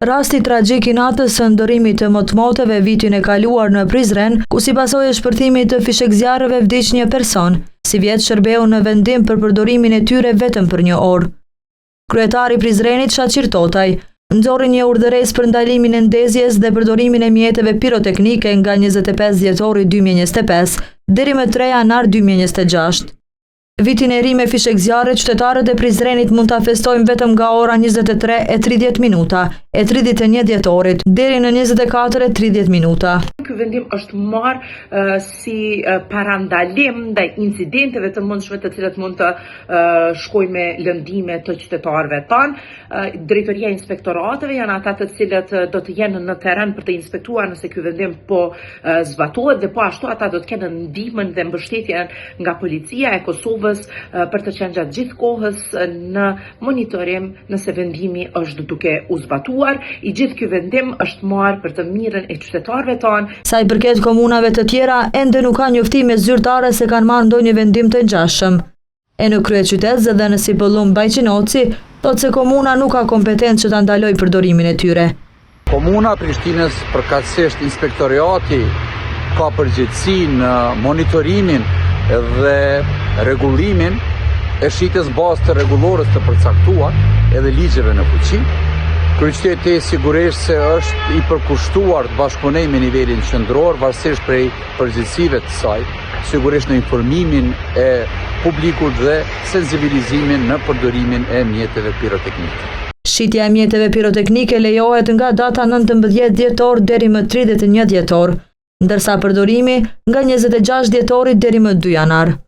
Rasti tragjik i natës së ndërimit të motmoteve vitin e kaluar në Prizren, ku si pasojë e shpërthimit të fishekzjarëve vdiq një person, si vjet shërbeu në vendim për përdorimin e tyre vetëm për 1 orë. Kryetari i Prizrenit Shaqir Totaj nxorri një urdhëresë për ndalimin e ndezjes dhe përdorimin e mjeteve piroteknike nga 25 dhjetori 2025 deri më 3 janar 2026. Vitin e ri me fishekzjarre, qytetarët e Prizrenit mund ta festojnë vetëm nga ora 23:30 e 31 dhjetorit deri në 24:30. Ky vendim është marrë si parandalim ndaj incidenteve të mundshme të cilat mund të shkojnë me lëndime të qytetarëve tanë. Drejtoria e inspektorateve janë ata të cilët do të jenë në terren për të inspektuar nëse ky vendim po zbatohet dhe po ashtu ata do të kenë ndihmën dhe mbështetjen nga policia e Kosovës për të qenë gjatë gjithë kohës në monitorim nëse vendimi është duke u zbatuar. I gjithë ky vendim është marrë për të mirën e qytetarëve tanë. Sa i përket komunave të tjera, ende nuk ka njoftime zyrtare se kanë marrë ndonjë vendim të ngjashëm. E në kryeqytet dhe në Sipullum Bajqinoci, thotë se komuna nuk ka kompetencë që ta ndalojë përdorimin e tyre. Komuna Prishtinës, përkatësisht inspektoriati, ka përgjegjësi në monitorimin dhe rregullimin e shitjes bazë të rregullorës të përcaktuar edhe ligjeve në fuqi. Kryeqyteti sigurisht se është i përkushtuar të bashkëpunojë me nivelin qendror, varësisht prej përgjegjësive të saj, sigurisht në informimin e publikut dhe sensibilizimin në përdorimin e mjeteve piroteknike. Shitja e mjeteve piroteknike lejohet nga data 19 dhjetor deri më 31 dhjetor, ndërsa përdorimi nga 26 dhjetorit deri më 2 janar.